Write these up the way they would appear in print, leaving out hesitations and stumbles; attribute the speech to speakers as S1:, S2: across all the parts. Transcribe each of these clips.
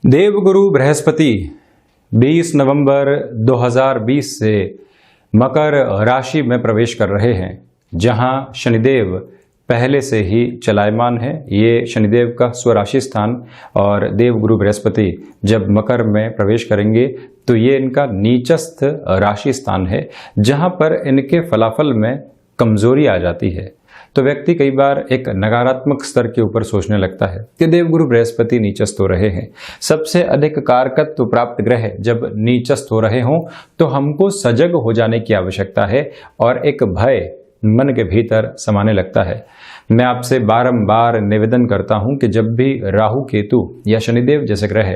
S1: देवगुरु बृहस्पति 20 नवंबर 2020 से मकर राशि में प्रवेश कर रहे हैं, जहां शनिदेव पहले से ही चलायमान है। ये शनिदेव का स्वराशि स्थान और देवगुरु बृहस्पति जब मकर में प्रवेश करेंगे तो ये इनका नीचस्थ राशि स्थान है, जहां पर इनके फलाफल में कमजोरी आ जाती है। तो व्यक्ति कई बार एक नकारात्मक स्तर के ऊपर सोचने लगता है कि देवगुरु बृहस्पति नीचस्थ हो रहे हैं। सबसे अधिक कारकत्व प्राप्त ग्रह जब नीचस्थ हो रहे हों तो हमको सजग हो जाने की आवश्यकता है और एक भय मन के भीतर समाने लगता है। मैं आपसे बारंबार निवेदन करता हूं कि जब भी राहु केतु या शनिदेव जैसे ग्रह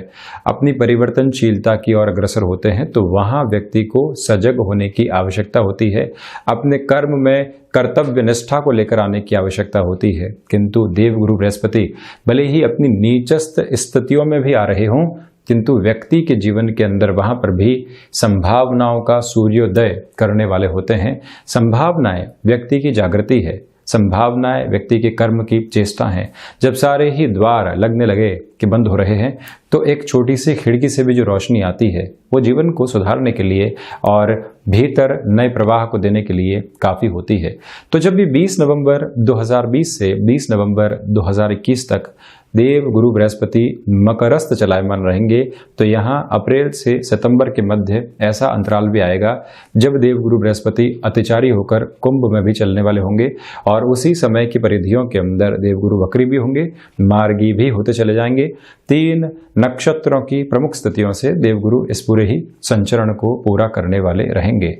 S1: अपनी परिवर्तनशीलता की ओर अग्रसर होते हैं तो वहां व्यक्ति को सजग होने की आवश्यकता होती है, अपने कर्म में कर्तव्य निष्ठा को लेकर आने की आवश्यकता होती है। किंतु देवगुरु बृहस्पति भले ही अपनी नीचस्थ स्थितियों में भी आ रहे हों, किंतु व्यक्ति के जीवन के अंदर वहां पर भी संभावनाओं का सूर्योदय करने वाले होते हैं। संभावनाएं व्यक्ति की जागृति है, संभावनाएं व्यक्ति के कर्म की चेष्टा है। जब सारे ही द्वार लगने लगे कि बंद हो रहे हैं तो एक छोटी सी खिड़की से भी जो रोशनी आती है वो जीवन को सुधारने के लिए और भीतर नए प्रवाह को देने के लिए काफी होती है। तो जब भी 20 नवंबर 2020 से 20 नवंबर 2021 तक देव गुरु बृहस्पति मकरस्थ चलायमान रहेंगे तो यहाँ अप्रैल से सितंबर के मध्य ऐसा अंतराल भी आएगा जब देव गुरु बृहस्पति अतिचारी होकर कुंभ में भी चलने वाले होंगे और उसी समय की परिधियों के अंदर देवगुरु वक्री भी होंगे, मार्गी भी होते चले जाएंगे। 3 नक्षत्रों की प्रमुख स्थितियों से देवगुरु इस पूरे ही संचरण को पूरा करने वाले रहेंगे।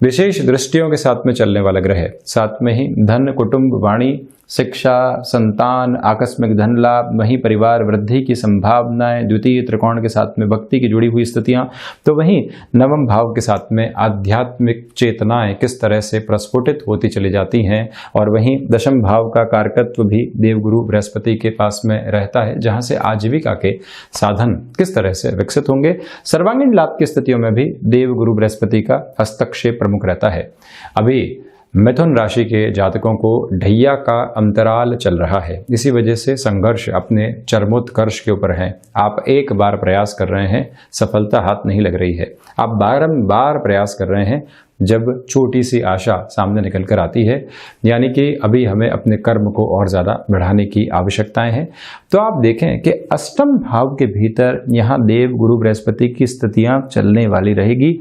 S1: विशेष दृष्टियों के साथ में चलने वाला ग्रह, साथ में ही धन, कुटुंब, वाणी, शिक्षा, संतान, आकस्मिक धन लाभ, वहीं परिवार वृद्धि की संभावनाएं, द्वितीय त्रिकोण के साथ में भक्ति की जुड़ी हुई स्थितियां, तो वहीं नवम भाव के साथ में आध्यात्मिक चेतनाएं किस तरह से प्रस्फुटित होती चली जाती हैं। और वहीं दशम भाव का कारकत्व भी देवगुरु बृहस्पति के पास में रहता है, जहां से आजीविका के साधन किस तरह से विकसित होंगे। सर्वांगीण लाभ की स्थितियों में भी देवगुरु बृहस्पति का हस्तक्षेप प्रमुख रहता है। अभी मिथुन राशि के जातकों को ढैया का अंतराल चल रहा है, इसी वजह से संघर्ष अपने चरमोत्कर्ष के ऊपर है। आप एक बार प्रयास कर रहे हैं, सफलता हाथ नहीं लग रही है। आप बारंबार प्रयास कर रहे हैं, जब छोटी सी आशा सामने निकल कर आती है, यानी कि अभी हमें अपने कर्म को और ज़्यादा बढ़ाने की आवश्यकताएं हैं। तो आप देखें कि अष्टम भाव के भीतर यहाँ देव गुरु बृहस्पति की स्थितियां चलने वाली रहेगी।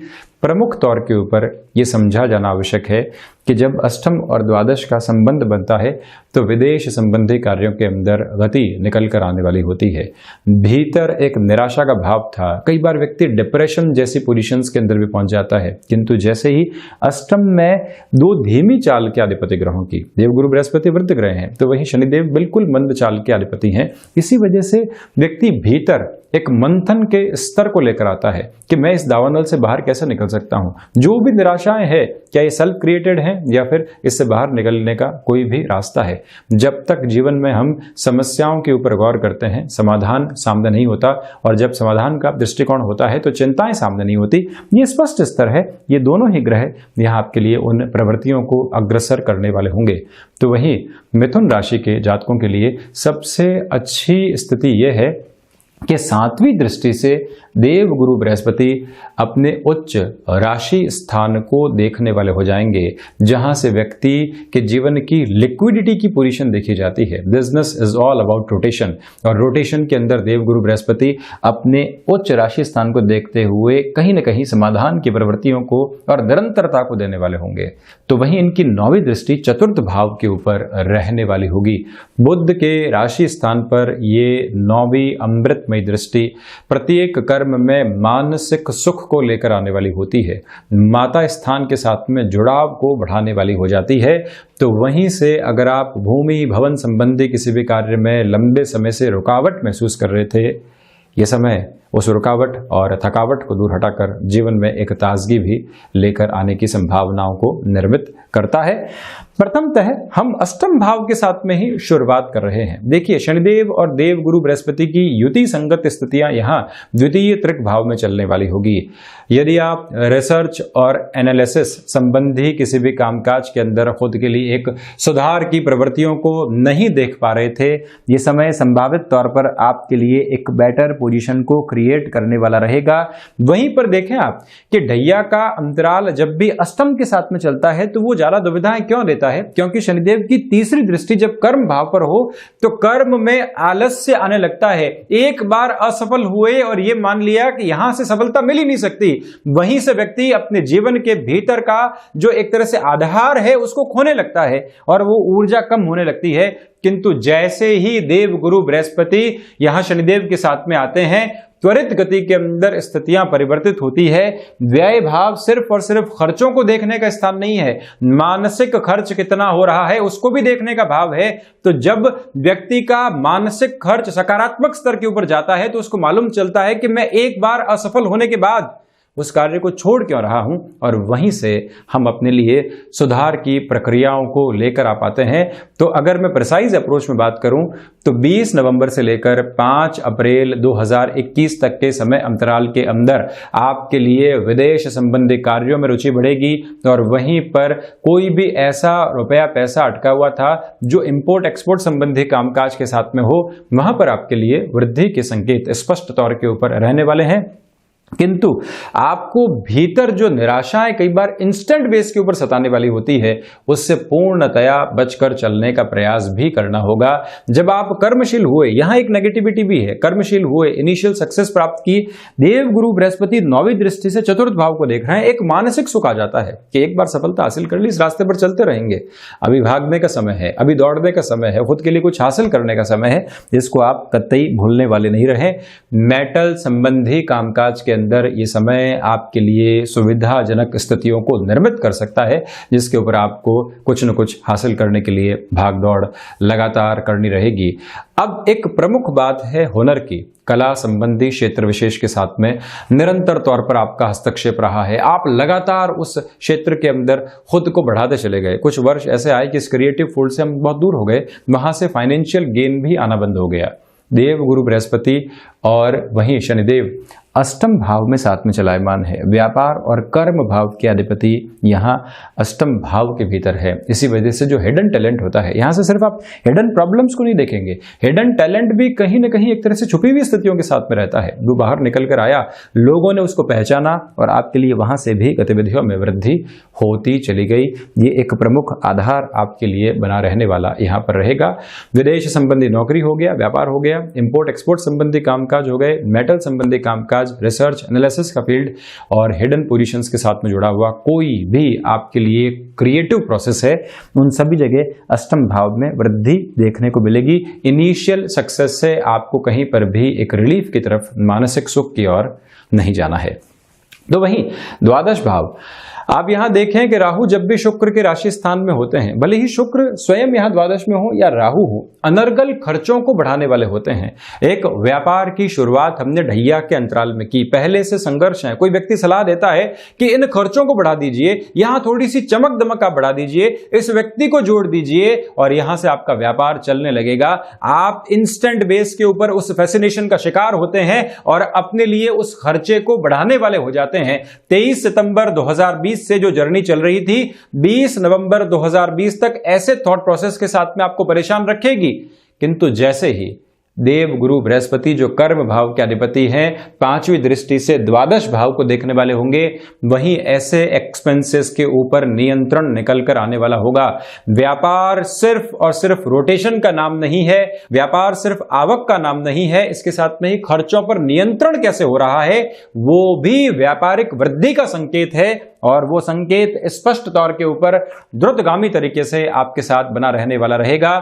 S1: प्रमुख तौर के ऊपर ये समझा जाना आवश्यक है कि जब अष्टम और द्वादश का संबंध बनता है तो विदेश संबंधी कार्यों के अंदर गति निकल कर आने वाली होती है। भीतर एक निराशा का भाव था, कई बार व्यक्ति डिप्रेशन जैसी पोजीशंस के अंदर भी पहुंच जाता है। किंतु जैसे ही अष्टम में 2 धीमी चाल के अधिपति ग्रहों की, देवगुरु बृहस्पति वृद्ध ग्रह हैं तो वहीं शनिदेव बिल्कुल मंद चाल के अधिपति हैं। इसी वजह से व्यक्ति भीतर एक मंथन के स्तर को लेकर आता है कि मैं इस दावानल से बाहर कैसे निकल सकता हूं। जो भी निराशाएं हैं, क्या ये सेल्फ क्रिएटेड हैं या फिर इससे बाहर निकलने का कोई भी रास्ता है। जब तक जीवन में हम समस्याओं के ऊपर गौर करते हैं, समाधान सामने नहीं होता, और जब समाधान का दृष्टिकोण होता है तो चिंताएं सामने नहीं होती। ये स्पष्ट स्तर है। ये दोनों ही ग्रह यहाँ आपके लिए उन प्रवृत्तियों को अग्रसर करने वाले होंगे। तो वहीं मिथुन राशि के जातकों के लिए सबसे अच्छी स्थिति यह है कि 7वीं दृष्टि से देव गुरु बृहस्पति अपने उच्च राशि स्थान को देखने वाले हो जाएंगे, जहां से व्यक्ति के जीवन की लिक्विडिटी की पोजीशन देखी जाती है। Business is all about rotation, और रोटेशन के अंदर देव गुरु बृहस्पति अपने उच्च राशि स्थान को देखते हुए कहीं न कहीं समाधान की प्रवृत्तियों को और निरंतरता को देने वाले होंगे। तो वहीं इनकी 9वीं दृष्टि चतुर्थ भाव के ऊपर रहने वाली होगी। बुध के राशि स्थान पर ये 9वीं अमृतमयी दृष्टि प्रत्येक कर्म में मानसिक सुख को लेकर आने वाली होती है। माता स्थान के साथ में जुड़ाव को बढ़ाने वाली हो जाती है। तो वहीं से अगर आप भूमि भवन संबंधी किसी भी कार्य में लंबे समय से रुकावट महसूस कर रहे थे, ये समय उस रुकावट और थकावट को दूर हटाकर जीवन में एक ताजगी भी लेकर आने की संभावनाओं को निर्मित करता है। प्रथमतः हम अष्टम भाव के साथ में ही शुरुआत कर रहे हैं। देखिए, शनिदेव और देव गुरु बृहस्पति की युति संगत स्थितियां यहाँ द्वितीय त्रिक भाव में चलने वाली होगी। यदि आप रिसर्च और एनालिसिस संबंधी किसी भी कामकाज के अंदर खुद के लिए एक सुधार की प्रवृत्तियों को नहीं देख पा रहे थे, ये समय संभावित तौर पर आपके लिए एक बेटर पोजीशन को क्रिएट करने वाला रहेगा। वहीं पर देखें आप कि ढैया का अंतराल जब भी अष्टम के साथ में चलता है तो वो ज्यादा दुविधाएं क्यों देता है? क्योंकि शनिदेव की तीसरी दृष्टि जब कर्म भाव पर हो तो कर्म में आलस्य आने लगता है। एक बार असफल हुए और ये मान लिया कि यहां से सफलता मिल ही नहीं सकती, वहीं से व्यक्ति अपने जीवन के भीतर का जो एक तरह से आधार है उसको खोने लगता है और वो ऊर्जा कम होने लगती है। किंतु जैसे ही देव गुरु बृहस्पति यहां शनिदेव के साथ में आते हैं, त्वरित गति के अंदर स्थितियां परिवर्तित होती है। व्यय भाव सिर्फ और सिर्फ खर्चों को देखने का स्थान नहीं है, मानसिक खर्च कितना हो रहा है उसको भी देखने का भाव है। तो जब व्यक्ति का मानसिक खर्च सकारात्मक स्तर के ऊपर जाता है तो उसको मालूम चलता है कि मैं एक बार असफल होने के बाद उस कार्य को छोड़ क्यों रहा हूं, और वहीं से हम अपने लिए सुधार की प्रक्रियाओं को लेकर आ पाते हैं। तो अगर मैं प्रिसाइज अप्रोच में बात करूं तो 20 नवंबर से लेकर 5 अप्रैल 2021 तक के समय अंतराल के अंदर आपके लिए विदेश संबंधी कार्यों में रुचि बढ़ेगी और वहीं पर कोई भी ऐसा रुपया पैसा अटका हुआ था जो इंपोर्ट एक्सपोर्ट संबंधी कामकाज के साथ में हो, वहां पर आपके लिए वृद्धि के संकेत स्पष्ट तौर के ऊपर रहने वाले हैं। किंतु आपको भीतर जो निराशाएं कई बार इंस्टेंट बेस के ऊपर सताने वाली होती है, उससे पूर्णतया बचकर चलने का प्रयास भी करना होगा। जब आप कर्मशील हुए, यहां एक नेगेटिविटी भी है, कर्मशील हुए, इनिशियल सक्सेस प्राप्त की, देव गुरु बृहस्पति 9वीं दृष्टि से चतुर्थ भाव को देख रहे हैं, एक मानसिक सुख आ जाता है कि एक बार सफलता हासिल कर ली, इस रास्ते पर चलते रहेंगे। अभी भागने का समय है, अभी दौड़ने का समय है, खुद के लिए कुछ हासिल करने का समय है, जिसको आप कतई भूलने वाले नहीं रहे। मेटल संबंधी कामकाज के अंदर ये समय आपके लिए सुविधाजनक स्थितियों को निर्मित कर सकता है, जिसके ऊपर आपको कुछ न कुछ हासिल करने के लिए भागदौड़ लगातार करनी रहेगी। अब एक प्रमुख बात है हुनर की। कला संबंधी क्षेत्र विशेष के साथ में निरंतर तौर पर आपका हस्तक्षेप रहा है, आप लगातार उस क्षेत्र के अंदर खुद को बढ़ाते चले गए। कुछ वर्ष ऐसे आए कि इस क्रिएटिव फील्ड से हम बहुत दूर हो गए, वहां से फाइनेंशियल गेन भी आना बंद हो गया। देव गुरु बृहस्पति और वहीं शनिदेव अष्टम भाव में साथ में चलायमान है। व्यापार और कर्म भाव के अधिपति यहाँ अष्टम भाव के भीतर है। इसी वजह से जो हिडन टैलेंट होता है, यहाँ से सिर्फ आप हिडन प्रॉब्लम्स को नहीं देखेंगे, हिडन टैलेंट भी कहीं ना कहीं एक तरह से छुपी हुई स्थितियों के साथ में रहता है। वो बाहर निकल कर आया, लोगों ने उसको पहचाना और आपके लिए वहां से भी गतिविधियों में वृद्धि होती चली गई। ये एक प्रमुख आधार आपके लिए बना रहने वाला यहाँ पर रहेगा। विदेश संबंधी नौकरी हो गया, व्यापार हो गया, इंपोर्ट एक्सपोर्ट संबंधी कामकाज हो गए, मेटल संबंधी कामकाज, रिसर्च एनालिसिस का फील्ड और हिडन पोजीशंस के साथ में जुड़ा हुआ कोई भी आपके लिए क्रिएटिव प्रोसेस है, उन सभी जगह अष्टम भाव में वृद्धि देखने को मिलेगी। इनिशियल सक्सेस से आपको कहीं पर भी एक रिलीफ की तरफ, मानसिक सुख की ओर नहीं जाना है। तो वहीं द्वादश भाव, आप यहां देखें कि राहु जब भी शुक्र के राशि स्थान में होते हैं, भले ही शुक्र स्वयं यहां द्वादश में हो या राहु हो, अनर्गल खर्चों को बढ़ाने वाले होते हैं। एक व्यापार की शुरुआत हमने ढैया के अंतराल में की, पहले से संघर्ष है। कोई व्यक्ति सलाह देता है कि इन खर्चों को बढ़ा दीजिए, यहां थोड़ी सी चमक दमक आप बढ़ा दीजिए, इस व्यक्ति को जोड़ दीजिए और यहां से आपका व्यापार चलने लगेगा। आप इंस्टेंट बेस के ऊपर उस फैसिनेशन का शिकार होते हैं और अपने लिए उस खर्चे को बढ़ाने वाले हो जाते हैं। 23 सितंबर 2020 से जो जर्नी चल रही थी, 20 नवंबर 2020 तक ऐसे थॉट प्रोसेस के साथ में आपको परेशान रखेगी। किंतु जैसे ही देव गुरु बृहस्पति जो कर्म भाव के अधिपति हैं, 5वीं दृष्टि से द्वादश भाव को देखने वाले होंगे, वहीं ऐसे एक्सपेंसेस के ऊपर नियंत्रण निकल कर आने वाला होगा। व्यापार सिर्फ और सिर्फ रोटेशन का नाम नहीं है, व्यापार सिर्फ आवक का नाम नहीं है, इसके साथ में ही खर्चों पर नियंत्रण कैसे हो रहा है वो भी व्यापारिक वृद्धि का संकेत है। और वो संकेत स्पष्ट तौर के ऊपर द्रुतगामी तरीके से आपके साथ बना रहने वाला रहेगा।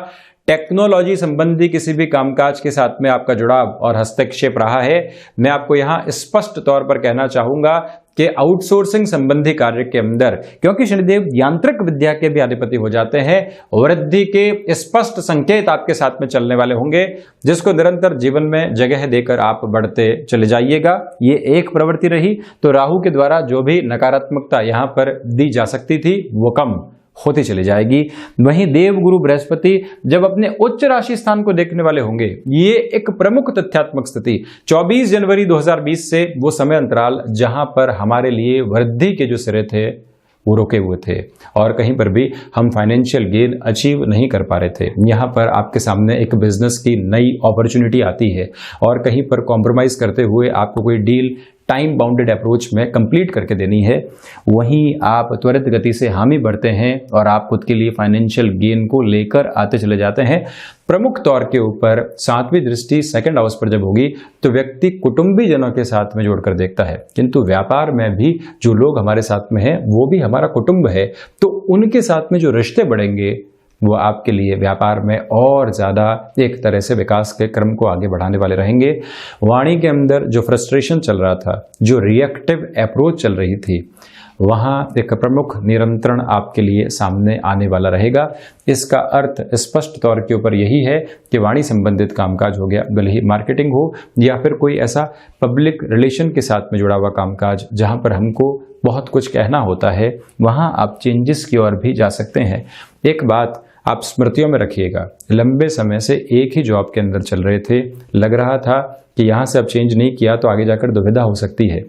S1: टेक्नोलॉजी संबंधी किसी भी कामकाज के साथ में आपका जुड़ाव और हस्तक्षेप रहा है, मैं आपको यहां स्पष्ट तौर पर कहना चाहूंगा कि आउटसोर्सिंग संबंधी कार्य के अंदर, क्योंकि शनिदेव यांत्रिक विद्या के भी अधिपति हो जाते हैं, वृद्धि के स्पष्ट संकेत आपके साथ में चलने वाले होंगे, जिसको निरंतर जीवन में जगह देकर आप बढ़ते चले जाइएगा। ये एक प्रवृत्ति रही। तो राहु के द्वारा जो भी नकारात्मकता यहां पर दी जा सकती थी वो कम होती चली जाएगी। वहीं देव गुरु बृहस्पति जब अपने उच्च राशि स्थान को देखने वाले होंगे, ये एक प्रमुख तथ्यात्मक स्थिति 24 जनवरी 2020 से वो समय अंतराल जहां पर हमारे लिए वृद्धि के जो सिरे थे वो रुके हुए थे और कहीं पर भी हम फाइनेंशियल गेन अचीव नहीं कर पा रहे थे। यहाँ पर आपके सामने एक बिजनेस की नई अपॉर्चुनिटी आती है और कहीं पर कॉम्प्रोमाइज करते हुए आपको कोई डील टाइम बाउंडेड अप्रोच में कंप्लीट करके देनी है, वहीं आप त्वरित गति से हामी बढ़ते हैं और आप खुद के लिए फाइनेंशियल गेन को लेकर आते चले जाते हैं। प्रमुख तौर के ऊपर 7वीं दृष्टि सेकंड हाउस पर जब होगी तो व्यक्ति कुटुंबी जनों के साथ में जोड़कर देखता है, किंतु व्यापार में भी जो लोग हमारे साथ में हैं वो भी हमारा कुटुंब है, तो उनके साथ में जो रिश्ते बढ़ेंगे वो आपके लिए व्यापार में और ज़्यादा एक तरह से विकास के क्रम को आगे बढ़ाने वाले रहेंगे। वाणी के अंदर जो फ्रस्ट्रेशन चल रहा था, जो रिएक्टिव अप्रोच चल रही थी, वहाँ एक प्रमुख नियंत्रण आपके लिए सामने आने वाला रहेगा। इसका अर्थ स्पष्ट तौर के ऊपर यही है कि वाणी संबंधित कामकाज हो गया, भले ही मार्केटिंग हो या फिर कोई ऐसा पब्लिक रिलेशन के साथ में जुड़ा हुआ कामकाज जहाँ पर हमको बहुत कुछ कहना होता है, वहाँ आप चेंजेस की ओर भी जा सकते हैं। एक बात आप स्मृतियों में रखिएगा, लंबे समय से एक ही जॉब के अंदर चल रहे थे, लग रहा था कि यहाँ से अब चेंज नहीं किया तो आगे जाकर दुविधा हो सकती है।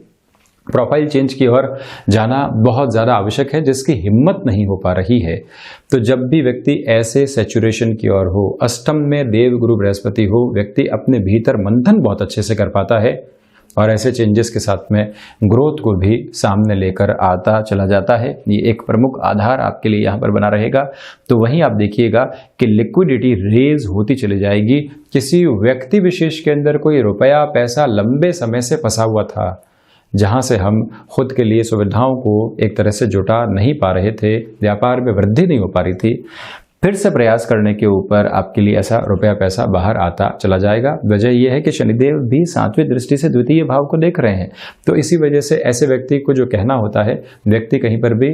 S1: प्रोफाइल चेंज की ओर जाना बहुत ज़्यादा आवश्यक है, जिसकी हिम्मत नहीं हो पा रही है। तो जब भी व्यक्ति ऐसे सैचुरेशन की ओर हो, अष्टम में देव गुरु बृहस्पति हो, व्यक्ति अपने भीतर मंथन बहुत अच्छे से कर पाता है और ऐसे चेंजेस के साथ में ग्रोथ को भी सामने लेकर आता चला जाता है। ये एक प्रमुख आधार आपके लिए यहाँ पर बना रहेगा। तो वहीं आप देखिएगा कि लिक्विडिटी रेज होती चली जाएगी। किसी व्यक्ति विशेष के अंदर कोई रुपया पैसा लंबे समय से फंसा हुआ था, जहाँ से हम खुद के लिए सुविधाओं को एक तरह से जुटा नहीं पा रहे थे, व्यापार में वृद्धि नहीं हो पा रही थी, फिर से प्रयास करने के ऊपर आपके लिए ऐसा रुपया पैसा बाहर आता चला जाएगा। वजह यह है कि शनिदेव भी 7वीं दृष्टि से द्वितीय भाव को देख रहे हैं, तो इसी वजह से ऐसे व्यक्ति को जो कहना होता है, व्यक्ति कहीं पर भी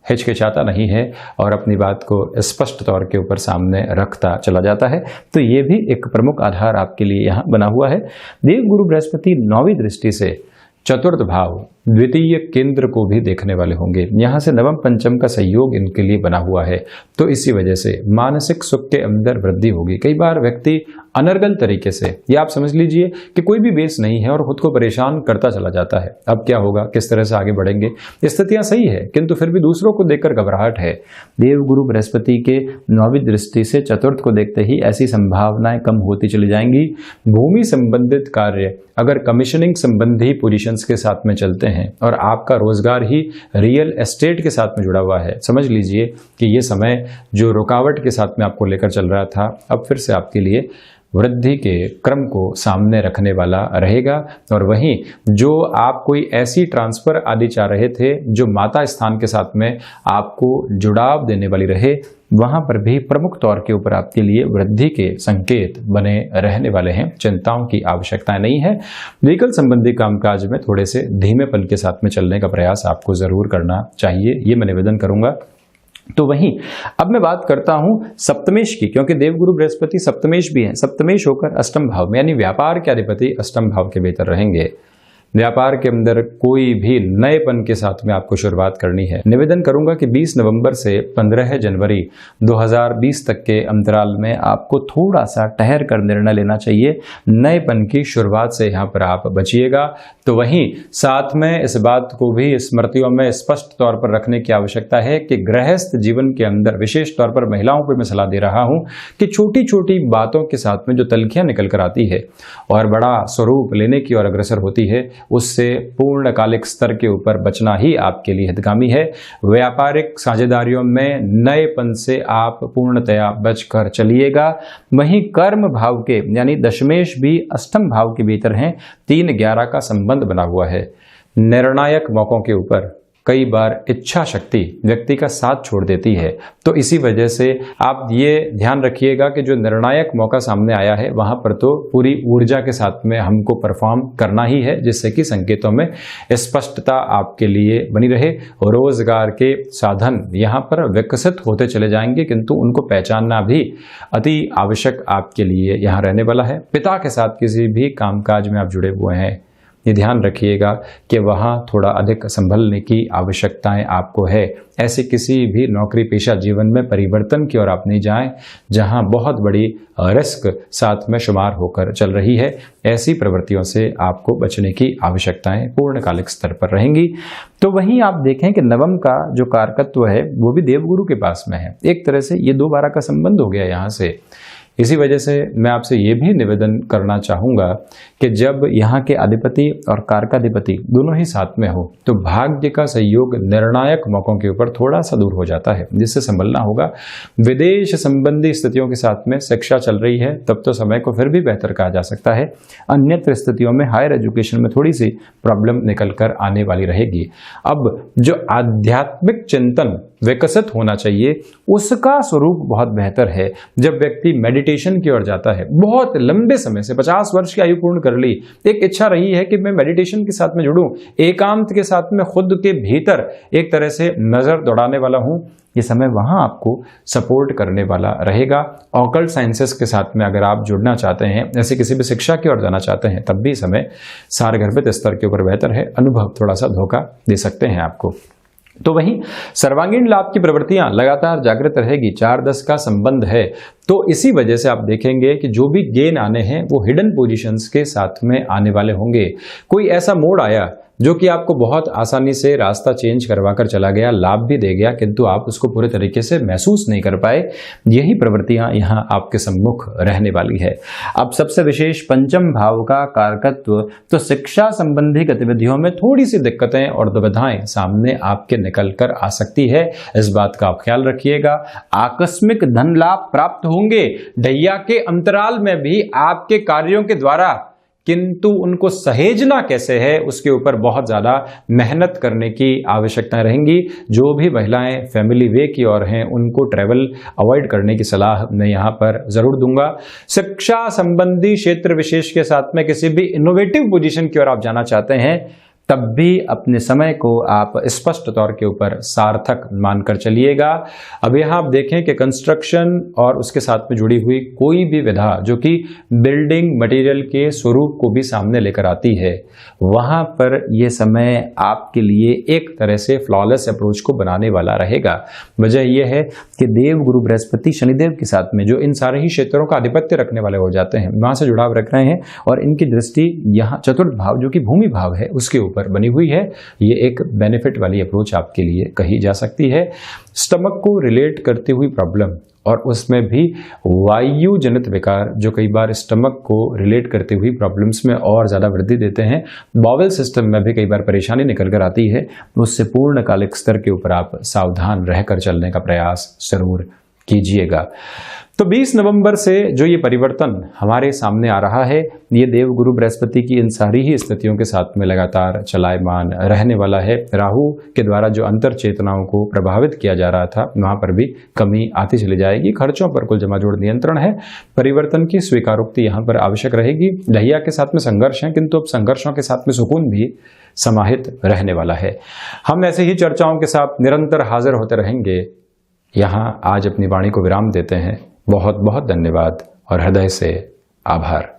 S1: हिचकिचाता नहीं है और अपनी बात को स्पष्ट तौर के ऊपर सामने रखता चला जाता है। तो ये भी एक प्रमुख आधार आपके लिए यहाँ बना हुआ है। देव गुरु बृहस्पति 9वीं दृष्टि से चतुर्थ भाव द्वितीय केंद्र को भी देखने वाले होंगे। यहाँ से नवम पंचम का सहयोग इनके लिए बना हुआ है, तो इसी वजह से मानसिक सुख के अंदर वृद्धि होगी। कई बार व्यक्ति अनर्गल तरीके से, या आप समझ लीजिए कि कोई भी बेस नहीं है और खुद को परेशान करता चला जाता है, अब क्या होगा, किस तरह से आगे बढ़ेंगे। स्थितियां सही है किंतु फिर भी दूसरों को देखकर घबराहट है। देव गुरु बृहस्पति के 9वीं दृष्टि से चतुर्थ को देखते ही ऐसी संभावनाएं कम होती चली जाएंगी। भूमि संबंधित कार्य अगर कमीशनिंग संबंधी पोजीशंस के साथ में चलते हैं और आपका रोजगार ही रियल एस्टेट के साथ में जुड़ा हुआ है, समझ लीजिए कि ये समय जो रुकावट के साथ में आपको लेकर चल रहा था, अब फिर से आपके लिए वृद्धि के क्रम को सामने रखने वाला रहेगा। और वहीं जो आप कोई ऐसी ट्रांसफर आदि चाह रहे थे जो माता स्थान के साथ में आपको जुड़ाव देने वाली रहे, वहां पर भी प्रमुख तौर के ऊपर आपके लिए वृद्धि के संकेत बने रहने वाले हैं। चिंताओं की आवश्यकता नहीं है। व्हीकल संबंधी कामकाज में थोड़े से धीमेपन के साथ में चलने का प्रयास आपको जरूर करना चाहिए, ये मैं निवेदन करूंगा। तो वहीं अब मैं बात करता हूं सप्तमेश की, क्योंकि देवगुरु बृहस्पति सप्तमेश भी हैं। सप्तमेश होकर अष्टम भाव में, यानी व्यापार के अधिपति अष्टम भाव के भीतर रहेंगे। व्यापार के अंदर कोई भी नएपन के साथ में आपको शुरुआत करनी है। निवेदन करूंगा कि 20 नवंबर से 15 जनवरी 2020 तक के अंतराल में आपको थोड़ा सा ठहर कर निर्णय लेना चाहिए। नएपन की शुरुआत से यहाँ पर आप बचिएगा। तो वहीं साथ में इस बात को भी स्मृतियों में स्पष्ट तौर पर रखने की आवश्यकता है कि गृहस्थ जीवन के अंदर विशेष तौर पर महिलाओं को मैं सलाह दे रहा हूं कि छोटी छोटी बातों के साथ में जो तलखियां निकल कर आती है और बड़ा स्वरूप लेने की ओर अग्रसर होती है, उससे पूर्णकालिक स्तर के ऊपर बचना ही आपके लिए हितगामी है। व्यापारिक साझेदारियों में नएपन से आप पूर्णतया बचकर चलिएगा। वहीं कर्म भाव के यानी दशमेश भी अष्टम भाव के भीतर हैं। 3-11 का संबंध बना हुआ है। निर्णायक मौकों के ऊपर कई बार इच्छा शक्ति व्यक्ति का साथ छोड़ देती है। तो इसी वजह से आप ये ध्यान रखिएगा कि जो निर्णायक मौका सामने आया है वहां पर तो पूरी ऊर्जा के साथ में हमको परफॉर्म करना ही है, जिससे कि संकेतों में स्पष्टता आपके लिए बनी रहे। रोजगार के साधन यहाँ पर विकसित होते चले जाएंगे, किंतु उनको पहचानना भी अति आवश्यक आपके लिए यहाँ रहने वाला है। पिता के साथ किसी भी कामकाज में आप जुड़े हुए हैं, ये ध्यान रखिएगा कि वहाँ थोड़ा अधिक संभलने की आवश्यकताएं आपको है। ऐसे किसी भी नौकरी पेशा जीवन में परिवर्तन की ओर आप नहीं जाएं जहां बहुत बड़ी रिस्क साथ में शुमार होकर चल रही है। ऐसी प्रवृत्तियों से आपको बचने की आवश्यकताएं पूर्णकालिक स्तर पर रहेंगी। तो वहीं आप देखें कि नवम का जो कारकत्व है वो भी देवगुरु के पास में है। एक तरह से ये 2/12 का संबंध हो गया यहाँ से। इसी वजह से मैं आपसे ये भी निवेदन करना चाहूँगा कि जब यहाँ के अधिपति और कारकाधिपति दोनों ही साथ में हो तो भाग्य का सहयोग निर्णायक मौकों के ऊपर थोड़ा सा दूर हो जाता है, जिससे संभलना होगा। विदेश संबंधी स्थितियों के साथ में शिक्षा चल रही है तब तो समय को फिर भी बेहतर कहा जा सकता है। अन्यत्र स्थितियों में हायर एजुकेशन में थोड़ी सी प्रॉब्लम निकल कर आने वाली रहेगी। अब जो आध्यात्मिक चिंतन विकसित होना चाहिए उसका स्वरूप बहुत बेहतर है। जब व्यक्ति मेडिटेशन की ओर जाता है, बहुत लंबे समय से 50 वर्ष की आयु पूर्ण कर ली, एक इच्छा रही है कि मैं मेडिटेशन के साथ में जुड़ूं, एकांत के साथ में खुद के भीतर एक तरह से नजर दौड़ाने वाला हूं, ये समय वहां आपको सपोर्ट करने वाला रहेगा। ऑकल्ट साइंसेस के साथ में अगर आप जुड़ना चाहते हैं, ऐसे किसी भी शिक्षा की ओर जाना चाहते हैं, तब भी समय सारगर्भित स्तर के ऊपर बेहतर है। अनुभव थोड़ा सा धोखा दे सकते हैं आपको। तो वहीं सर्वांगीण लाभ की प्रवृत्तियां लगातार जागृत रहेगी। 4-10 का संबंध है, तो इसी वजह से आप देखेंगे कि जो भी गेन आने हैं वो हिडन पोजीशंस के साथ में आने वाले होंगे। कोई ऐसा मोड़ आया जो कि आपको बहुत आसानी से रास्ता चेंज करवा कर चला गया, लाभ भी दे गया, किंतु आप उसको पूरे तरीके से महसूस नहीं कर पाए। यही प्रवृत्तियां यहाँ आपके सम्मुख रहने वाली है। अब सबसे विशेष पंचम भाव का कारकत्व, तो शिक्षा संबंधी गतिविधियों में थोड़ी सी दिक्कतें और दुविधाएं सामने आपके निकल कर आ सकती है। इस बात का आप ख्याल रखिएगा। आकस्मिक धन लाभ प्राप्त होंगे ढैया के अंतराल में भी आपके कार्यों के द्वारा, किंतु उनको सहेजना कैसे है उसके ऊपर बहुत ज्यादा मेहनत करने की आवश्यकताएं रहेंगी। जो भी महिलाएं फैमिली वे की ओर हैं उनको ट्रैवल अवॉइड करने की सलाह मैं यहाँ पर जरूर दूंगा। शिक्षा संबंधी क्षेत्र विशेष के साथ में किसी भी इनोवेटिव पोजीशन की ओर आप जाना चाहते हैं, तब भी अपने समय को आप स्पष्ट तौर के ऊपर सार्थक मानकर चलिएगा। अब यहाँ आप देखें कि कंस्ट्रक्शन और उसके साथ में जुड़ी हुई कोई भी विधा जो कि बिल्डिंग मटेरियल के स्वरूप को भी सामने लेकर आती है, वहाँ पर यह समय आपके लिए एक तरह से फ्लॉलेस अप्रोच को बनाने वाला रहेगा। वजह यह है कि देव गुरु बृहस्पति शनिदेव के साथ में जो इन सारे ही क्षेत्रों का आधिपत्य रखने वाले हो जाते हैं, वहाँ से जुड़ाव रख रहे हैं और इनकी दृष्टि यहाँ चतुर्थ भाव जो कि भूमि भाव है उसके पर बनी हुई है। ये एक बेनिफिट वाली अप्रोच आपके लिए कही जा सकती है। स्टमक को रिलेट करती हुई प्रॉब्लम और उसमें भी वायु जनित विकार जो कई बार स्टमक को रिलेट करती हुई प्रॉब्लम्स में और ज़्यादा वृद्धि देते हैं, बॉवल सिस्टम में भी कई बार परेशानी निकल कर आती है, उससे पूर्णकालिक स्तर के ऊपर आप सावधान रहकर चलने का प्रयास जरूर कीजिएगा। तो 20 नवंबर से जो ये परिवर्तन हमारे सामने आ रहा है, ये देव गुरु बृहस्पति की इन सारी ही स्थितियों के साथ में लगातार चलायमान रहने वाला है। राहु के द्वारा जो अंतर चेतनाओं को प्रभावित किया जा रहा था, वहां पर भी कमी आती चली जाएगी। खर्चों पर कुल जमाजोड़ नियंत्रण है। परिवर्तन की स्वीकारोक्ति यहाँ पर आवश्यक रहेगी। ढैया के साथ में संघर्ष है, किंतु अब संघर्षों के साथ में सुकून भी समाहित रहने वाला है। हम ऐसे ही चर्चाओं के साथ निरंतर हाजिर होते रहेंगे। यहाँ आज अपनी वाणी को विराम देते हैं। बहुत बहुत धन्यवाद और हृदय से आभार।